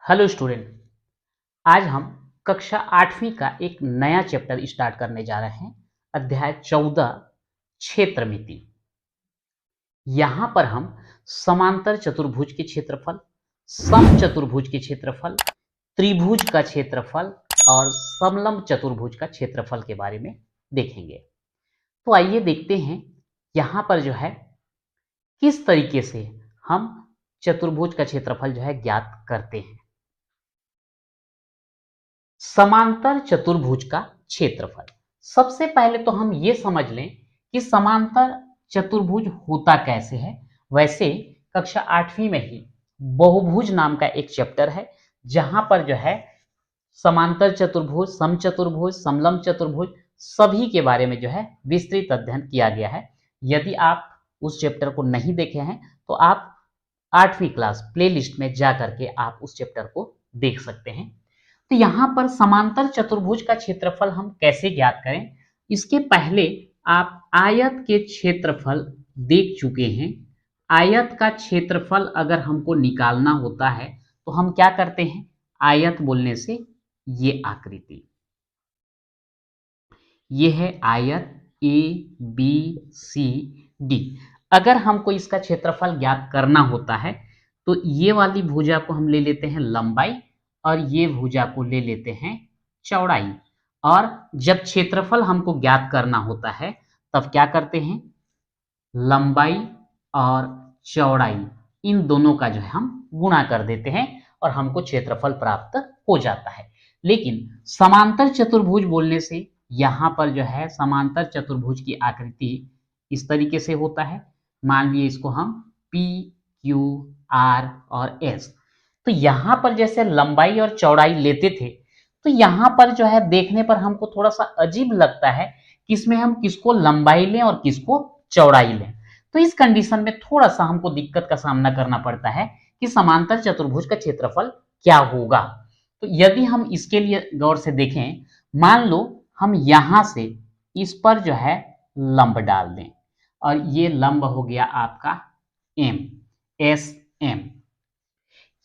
Hello student. आज हम कक्षा 8वीं का एक नया चैप्टर स्टार्ट करने जा रहे हैं। अध्याय 14 क्षेत्रमिति। यहाँ पर हम समांतर चतुर्भुज के क्षेत्रफल, समचतुर्भुज के क्षेत्रफल, त्रिभुज का क्षेत्रफल और समलंब चतुर्भुज का क्षेत्रफल के बारे में देखेंगे। तो आइए देखते हैं यहाँ पर जो है किस तरीके से हम चतुर्भुज का क्षेत्रफल जो है ज्ञात करते हैं। समांतर चतुर्भुज का क्षेत्रफल। सबसे पहले तो हम ये समझ लें कि समांतर चतुर्भुज होता कैसे है। वैसे कक्षा 8वीं में ही बहुभुज नाम का एक चैप्टर है जहां पर जो है समांतर चतुर्भुज, समचतुर्भुज, समलंब चतुर्भुज सभी के बारे में जो है विस्तृत अध्ययन किया गया है। यदि आप उस चैप्टर को नहीं देखे हैं तो आप 8वीं क्लास प्लेलिस्ट में जा करके आप उस चैप्टर को देख सकते हैं। तो यहां पर समांतर चतुर्भुज का क्षेत्रफल हम कैसे ज्ञात करें, इसके पहले आप आयत के क्षेत्रफल देख चुके हैं। आयत का क्षेत्रफल अगर हमको निकालना होता है तो हम क्या करते हैं, आयत बोलने से ये आकृति, ये है आयत ए बी सी डी। अगर हमको इसका क्षेत्रफल ज्ञात करना होता है तो ये वाली भुजा को हम ले लेते हैं लंबाई और ये भुजा को ले लेते हैं चौड़ाई। और जब क्षेत्रफल हमको ज्ञात करना होता है तब क्या करते हैं, लंबाई और चौड़ाई इन दोनों का जो है हम गुणा कर देते हैं और हमको क्षेत्रफल प्राप्त हो जाता है। लेकिन समांतर चतुर्भुज बोलने से यहां पर जो है समांतर चतुर्भुज की आकृति इस तरीके से होता है। मान लिए इसको हम पी क्यू आर और एस। तो यहां पर जैसे लंबाई और चौड़ाई लेते थे तो यहां पर जो है देखने पर हमको थोड़ा सा अजीब लगता है कि इसमें हम किसको लंबाई लें और किसको चौड़ाई लें। तो इस कंडीशन में थोड़ा सा हमको दिक्कत का सामना करना पड़ता है कि समांतर चतुर्भुज का क्षेत्रफल क्या होगा। तो यदि हम इसके लिए गौर से देखें, मान लो हम यहां से इस पर जो है लंब डाल दें और ये लंब हो गया आपका एम, एस एम।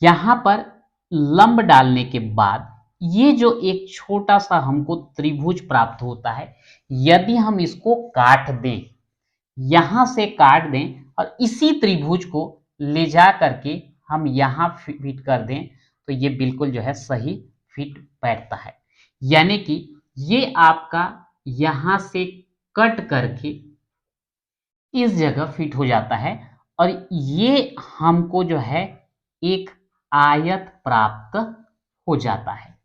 यहां पर लंब डालने के बाद ये जो एक छोटा सा हमको त्रिभुज प्राप्त होता है, यदि हम इसको काट दें, यहां से काट दें और इसी त्रिभुज को ले जा करके हम यहां फिट कर दें तो ये बिल्कुल जो है सही फिट बैठता है। यानी कि ये आपका यहां से कट करके इस जगह फिट हो जाता है और ये हमको जो है एक आयत प्राप्त हो जाता है।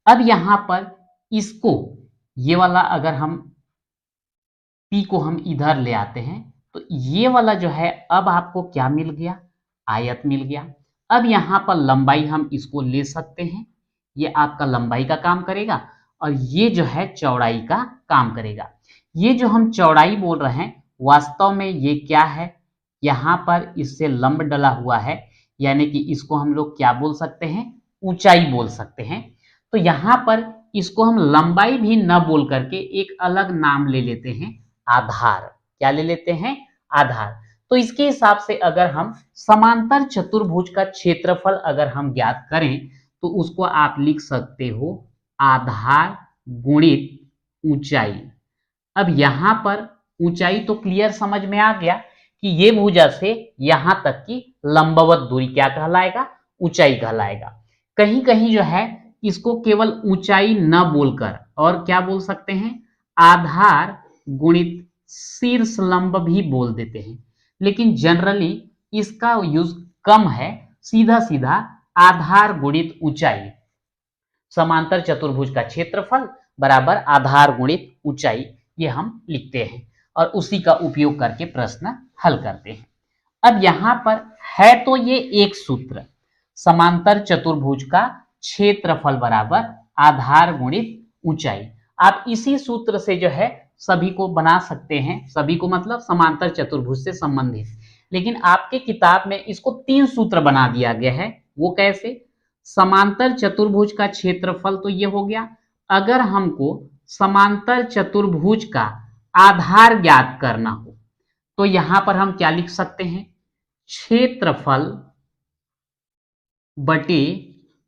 अब यहां पर इसको, ये वाला अगर हम पी को हम इधर ले आते हैं तो ये वाला जो है अब आपको क्या मिल गया, आयत मिल गया। अब यहां पर लंबाई हम इसको ले सकते हैं, ये आपका लंबाई का काम करेगा और ये जो है चौड़ाई का काम करेगा। ये जो हम चौड़ाई बोल रहे हैं वास्तव में ये क्या है, यहां पर इससे लंब डला हुआ है, यानी कि इसको हम लोग क्या बोल सकते हैं, ऊंचाई बोल सकते हैं। तो यहां पर इसको हम लंबाई भी न बोल करके एक अलग नाम ले लेते हैं, आधार। क्या ले लेते हैं, आधार। तो इसके हिसाब से अगर हम समांतर चतुर्भुज का क्षेत्रफल अगर हम ज्ञात करें तो उसको आप लिख सकते हो आधार गुणित ऊंचाई। अब यहां पर ऊंचाई तो क्लियर समझ में आ गया कि ये भुजा से यहां तक की लंबवत दूरी क्या कहलाएगा, ऊंचाई कहलाएगा। कहीं कहीं जो है इसको केवल ऊंचाई न बोलकर और क्या बोल सकते हैं, आधार गुणित शीर्ष लंब भी बोल देते हैं, लेकिन जनरली इसका यूज कम है। सीधा सीधा आधार गुणित ऊंचाई, समांतर चतुर्भुज का क्षेत्रफल बराबर आधार गुणित ऊंचाई, ये हम लिखते हैं और उसी का उपयोग करके प्रश्न हल करते हैं। अब यहां पर है तो ये एक सूत्र, समांतर चतुर्भुज का क्षेत्रफल बराबर आधार गुणित ऊंचाई। आप इसी सूत्र से जो है सभी को बना सकते हैं, सभी को मतलब समांतर चतुर्भुज से संबंधित। लेकिन आपके किताब में इसको 3 सूत्र बना दिया गया है। वो कैसे, समांतर चतुर्भुज का क्षेत्रफल तो ये हो गया। अगर हमको समांतर चतुर्भुज का आधार ज्ञात करना हो तो यहां पर हम क्या लिख सकते हैं, क्षेत्रफल बटे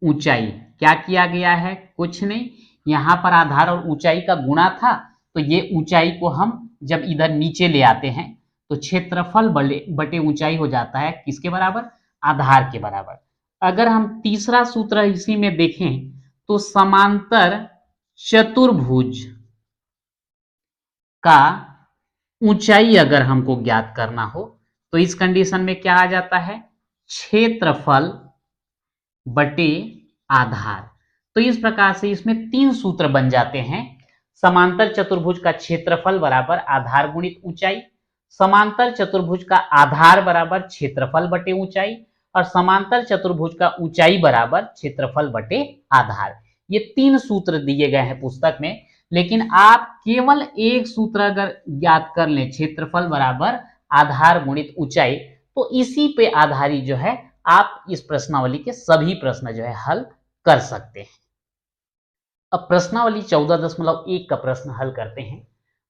ऊंचाई। क्या किया गया है? कुछ नहीं, यहां पर आधार और ऊंचाई का गुणा था, तो ये ऊंचाई को हम जब इधर नीचे ले आते हैं तो क्षेत्रफल बटे ऊंचाई हो जाता है किसके बराबर? आधार के बराबर। अगर हम तीसरा सूत्र इसी में देखें तो समांतर चतुर्भुज का ऊंचाई अगर हमको ज्ञात करना हो तो इस कंडीशन में क्या आ जाता है? क्षेत्रफल बटे आधार। तो इस प्रकार से इसमें 3 सूत्र बन जाते हैं। समांतर चतुर्भुज का क्षेत्रफल बराबर आधार गुणित ऊंचाई, समांतर चतुर्भुज का आधार बराबर क्षेत्रफल बटे ऊंचाई, और समांतर चतुर्भुज का ऊंचाई बराबर क्षेत्रफल बटे आधार। ये 3 सूत्र दिए गए हैं पुस्तक में, लेकिन आप केवल एक सूत्र अगर ज्ञात कर लें, क्षेत्रफल बराबर आधार गुणित ऊंचाई, तो इसी पे आधारित जो है आप इस प्रश्नावली के सभी प्रश्न जो है हल कर सकते हैं। अब प्रश्नावली 14.1 का प्रश्न हल करते हैं।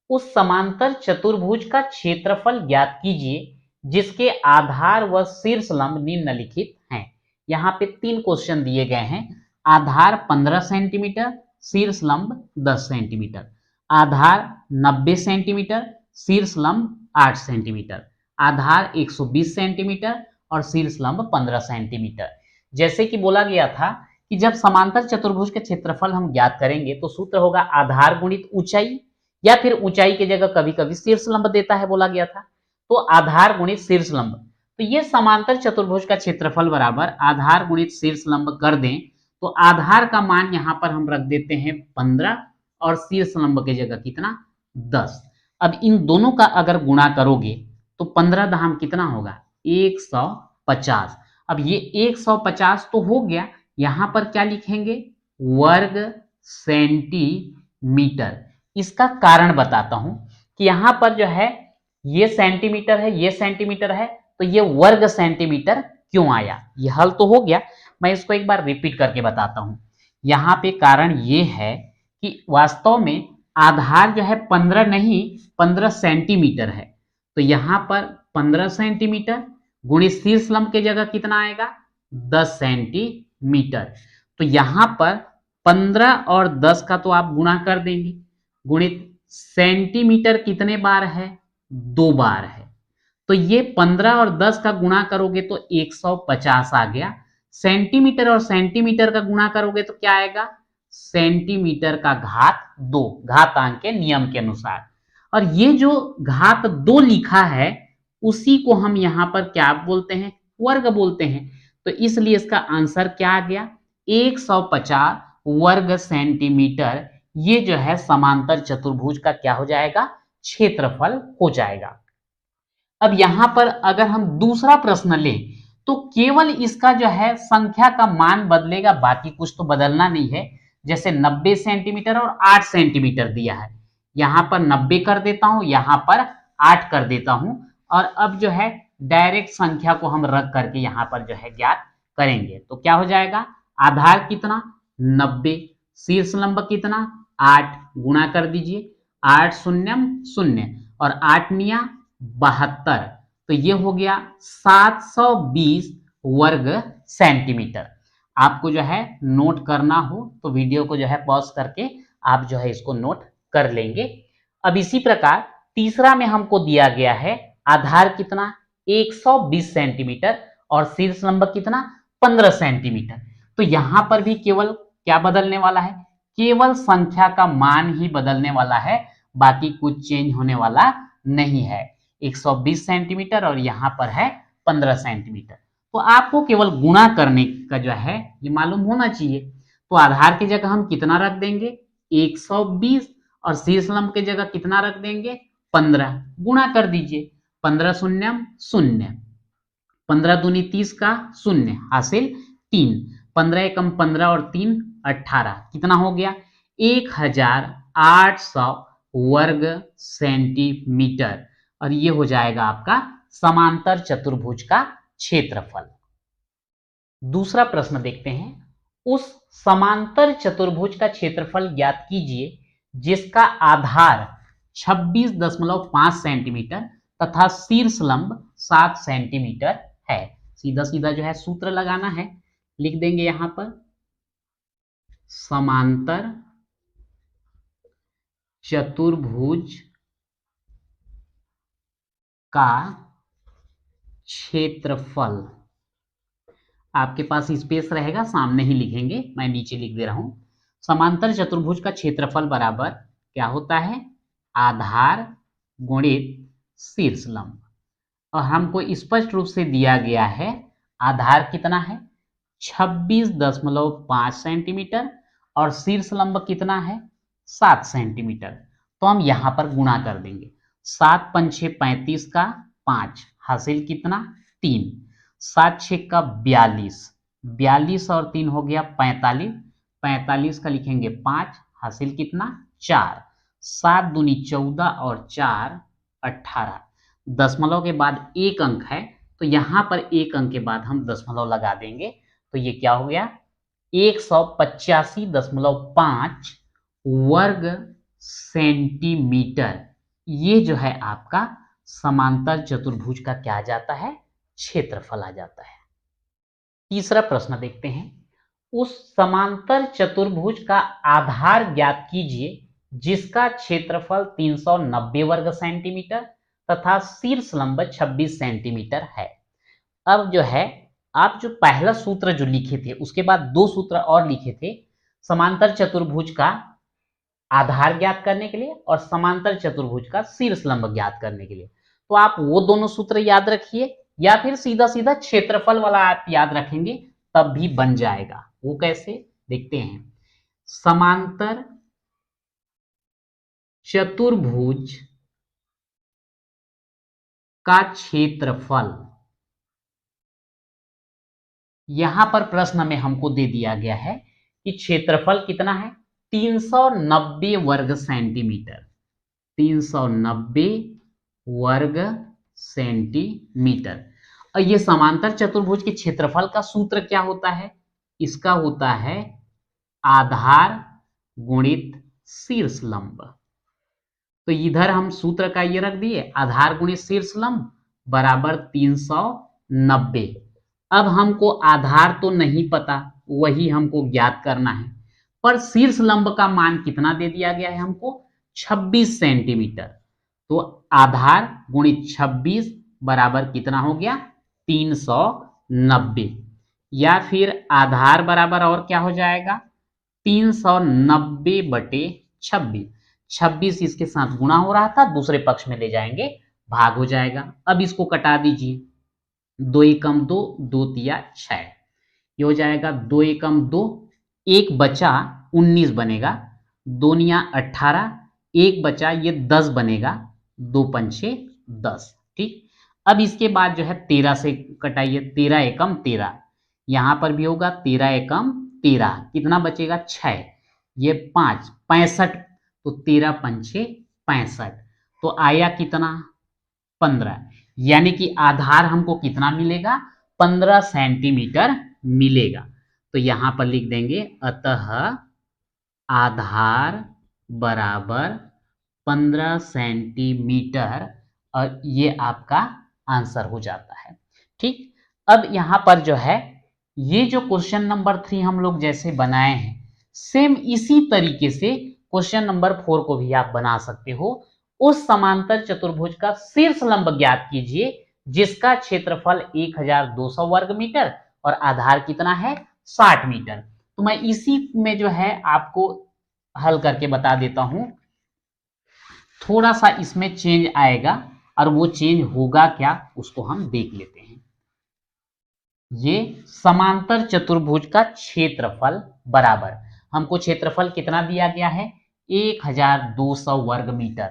उस समांतर चतुर्भुज का क्षेत्रफल ज्ञात कीजिए जिसके आधार व शीर्ष लंब निम्नलिखित हैं। यहाँ पे 3 क्वेश्चन दिए गए हैं। आधार 15 सेंटीमीटर, शीर्ष लंब 10 सेंटीमीटर, आधार 90 सेंटीमीटर, शीर्ष लंब 8 सेंटीमीटर, आधार 120 सेंटीमीटर और शीर्ष लंब 15 सेंटीमीटर। जैसे कि बोला गया था कि जब समांतर चतुर्भुज के क्षेत्रफल हम ज्ञात करेंगे तो सूत्र होगा आधार गुणित ऊंचाई, या फिर ऊंचाई की जगह कभी कभी शीर्ष लंब देता है बोला गया था, तो आधार गुणित शीर्ष लंब। तो ये समांतर चतुर्भुज का क्षेत्रफल बराबर आधार गुणित शीर्ष लंब कर दें तो आधार का मान यहां पर हम रख देते हैं 15 और शीर्ष लंब की जगह कितना? 10। अब इन दोनों का अगर गुणा करोगे तो 15 दाम कितना होगा? 150। अब ये 150 तो हो गया, यहां पर क्या लिखेंगे? वर्ग सेंटीमीटर। इसका कारण बताता हूं कि यहां पर जो है ये सेंटीमीटर है, ये सेंटीमीटर है, तो ये वर्ग सेंटीमीटर क्यों आया? ये हल तो हो गया, मैं इसको एक बार रिपीट करके बताता हूं। यहां पे कारण ये है कि वास्तव में आधार जो है 15 नहीं 15 सेंटीमीटर है, तो यहां पर 15 सेंटीमीटर गुणित शीर्ष लंब की जगह कितना आएगा? 10 सेंटीमीटर। तो यहां पर 15 और 10 का तो आप गुणा कर देंगे, गुणित सेंटीमीटर कितने बार है? 2 बार है, तो ये 15 और 10 का गुणा करोगे तो 150 आ गया। सेंटीमीटर और सेंटीमीटर का गुणा करोगे तो क्या आएगा? सेंटीमीटर का घात 2, घातांक के नियम के अनुसार। और ये जो घात 2 लिखा है उसी को हम यहां पर क्या बोलते हैं? वर्ग बोलते हैं। तो इसलिए इसका आंसर क्या आ गया? 150 वर्ग सेंटीमीटर। ये जो है समांतर चतुर्भुज का क्या हो जाएगा? क्षेत्रफल हो जाएगा। अब यहां पर अगर हम दूसरा प्रश्न लें तो केवल इसका जो है संख्या का मान बदलेगा, बाकी कुछ तो बदलना नहीं है। जैसे 90 सेंटीमीटर और 8 सेंटीमीटर दिया है, यहां पर 90 कर देता हूं, यहां पर 8 कर देता हूं, और अब जो है डायरेक्ट संख्या को हम रख करके यहां पर जो है ज्ञात करेंगे तो क्या हो जाएगा? आधार कितना? 90, शीर्ष लंब कितना? 8, गुणा कर दीजिए, 8 शून्यम 0 और 8 निया 72, तो ये हो गया 720 वर्ग सेंटीमीटर। आपको जो है नोट करना हो तो वीडियो को जो है पॉज करके आप जो है इसको नोट कर लेंगे। अब इसी प्रकार तीसरा में हमको दिया गया है आधार कितना? 120 सेंटीमीटर और शीर्ष लंब कितना? 15 सेंटीमीटर। तो यहां पर भी केवल क्या बदलने वाला है? केवल संख्या का मान ही बदलने वाला है, बाकी कुछ चेंज होने वाला नहीं है। 120 सेंटीमीटर और यहां पर है 15 सेंटीमीटर। तो आपको केवल गुणा करने का जो है ये मालूम होना चाहिए। तो आधार की जगह हम कितना रख देंगे? 120, और शीर्ष लंब की जगह कितना रख देंगे? 15। गुणा कर दीजिए, 15 शून्यम 0, 15 दूनी 30 का 0 हासिल 3, 15 एकम 15 और 3 18, कितना हो गया? 1800 वर्ग सेंटीमीटर। और ये हो जाएगा आपका समांतर चतुर्भुज का क्षेत्रफल। दूसरा प्रश्न देखते हैं। उस समांतर चतुर्भुज का क्षेत्रफल ज्ञात कीजिए जिसका आधार 26.5 सेंटीमीटर तथा शीर्ष लंब 7 सेंटीमीटर है। सीधा सीधा जो है सूत्र लगाना है, लिख देंगे यहां पर समांतर चतुर्भुज का क्षेत्रफल, आपके पास स्पेस रहेगा, सामने ही लिखेंगे, मैं नीचे लिख दे रहा हूं। समांतर चतुर्भुज का क्षेत्रफल बराबर क्या होता है, आधार गुणित शीर्ष लंब। और हमको स्पष्ट रूप से दिया गया है आधार कितना है 26.5 सेंटीमीटर और शीर्ष लंब कितना है 7 सेंटीमीटर। तो हम यहां पर गुणा कर देंगे, 7 पंछे 35 का 5 हासिल कितना 3, 7 6 का 42, 42 और 3 हो गया 45, 45 का लिखेंगे 5 हासिल कितना 4, 7 दूनी 14 और 4 18, दशमलव के बाद एक अंक है तो यहां पर एक अंक के बाद हम दशमलव लगा देंगे, तो ये क्या हो गया 185.5 वर्ग सेंटीमीटर। ये जो है आपका समांतर चतुर्भुज का क्या आ जाता है क्षेत्रफल आ जाता है। तीसरा प्रश्न देखते हैं, उस समांतर चतुर्भुज का आधार ज्ञात कीजिए जिसका क्षेत्रफल 390 वर्ग सेंटीमीटर तथा शीर्ष लंब 26 सेंटीमीटर है। अब जो है आप जो पहला सूत्र जो लिखे थे उसके बाद दो सूत्र और लिखे थे समांतर चतुर्भुज का आधार ज्ञात करने के लिए और समांतर चतुर्भुज का शीर्ष लंब ज्ञात करने के लिए। तो आप वो दोनों सूत्र याद रखिए या फिर सीधा सीधा क्षेत्रफल वाला आप याद रखेंगे तब भी बन जाएगा। वो कैसे देखते हैं, समांतर चतुर्भुज का क्षेत्रफल, यहां पर प्रश्न में हमको दे दिया गया है कि क्षेत्रफल कितना है 390 वर्ग सेंटीमीटर, 390 वर्ग सेंटीमीटर। और ये समांतर चतुर्भुज के क्षेत्रफल का सूत्र क्या होता है, इसका होता है आधार गुणित शीर्ष लंब। तो इधर हम सूत्र का ये रख दिए आधार गुणित शीर्ष लंब बराबर 390। अब हमको आधार तो नहीं पता, वही हमको ज्ञात करना है, पर शीर्ष लंब का मान कितना दे दिया गया है हमको 26 सेंटीमीटर। तो आधार गुणित 26 बराबर कितना हो गया 390, या फिर आधार बराबर और क्या हो जाएगा 390 बटे 26, 26 इसके साथ गुणा हो रहा था दूसरे पक्ष में ले जाएंगे भाग हो जाएगा। अब इसको कटा दीजिए, 2 एकम 2, 2 तिया 6, ये हो जाएगा 2 एकम 2, एक बचा 19 बनेगा, 2 निया 18, एक बचा ये 10 बनेगा, 2 पंछे 10। ठीक, अब इसके बाद जो है 13 से कटाइए, 13 एकम 13, यहां पर भी होगा 13 एकम 13, कितना बचेगा 6, ये 5 65, तो 13 पंछे 65, तो आया कितना 15, यानी कि आधार हमको कितना मिलेगा 15 सेंटीमीटर मिलेगा। तो यहां पर लिख देंगे अतः आधार बराबर 15 सेंटीमीटर, और ये आपका आंसर हो जाता है। ठीक, अब यहां पर जो है ये जो क्वेश्चन नंबर 3 हम लोग जैसे बनाए हैं सेम इसी तरीके से क्वेश्चन नंबर 4 को भी आप बना सकते हो। उस समांतर चतुर्भुज का शीर्ष लंब ज्ञात कीजिए जिसका क्षेत्रफल 1200 वर्ग मीटर और आधार कितना है 60 मीटर। तो मैं इसी में जो है आपको हल करके बता देता हूं, थोड़ा सा इसमें चेंज आएगा और वो चेंज होगा क्या उसको हम देख लेते हैं। ये समांतर चतुर्भुज का क्षेत्रफल बराबर, हमको क्षेत्रफल कितना दिया गया है 1200 वर्ग मीटर,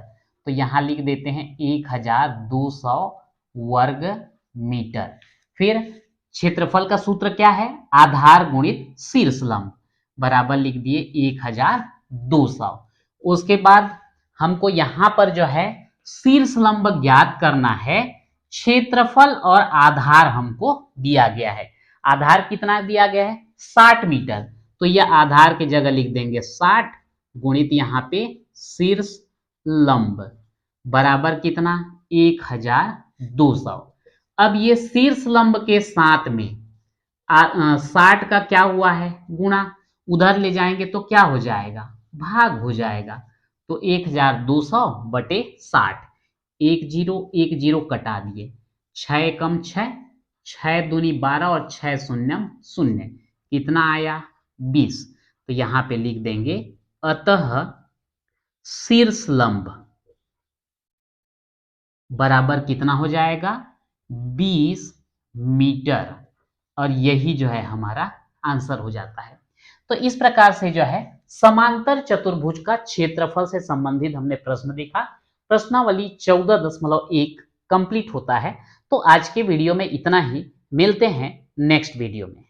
तो यहां लिख देते हैं 1200 वर्ग मीटर। फिर क्षेत्रफल का सूत्र क्या है आधार गुणित शीर्ष लंब बराबर लिख दिए 1200। उसके बाद हमको यहां पर जो है शीर्ष लंब ज्ञात करना है, क्षेत्रफल और आधार हमको दिया गया है, आधार कितना दिया गया है 60 मीटर, तो यह आधार की जगह लिख देंगे 60 गुणित यहाँ पे शीर्ष लंब बराबर कितना 1200। अब ये शीर्ष लंब के साथ में 60 का क्या हुआ है गुणा, उधर ले जाएंगे तो क्या हो जाएगा, भाग हो जाएगा। तो 1200 बटे 60, 1 0 कटा दिए, 6 कम 6, 6 दूनी 12 और 6 शून्यम शून्य, कितना आया 20। तो यहां पे लिख देंगे अतः शीर्ष लंब बराबर कितना हो जाएगा 20 मीटर, और यही जो है हमारा आंसर हो जाता है। तो इस प्रकार से जो है समांतर चतुर्भुज का क्षेत्रफल से संबंधित हमने प्रश्न देखा। प्रश्नावली 14.1 कंप्लीट होता है। तो आज के वीडियो में इतना ही, मिलते हैं नेक्स्ट वीडियो में।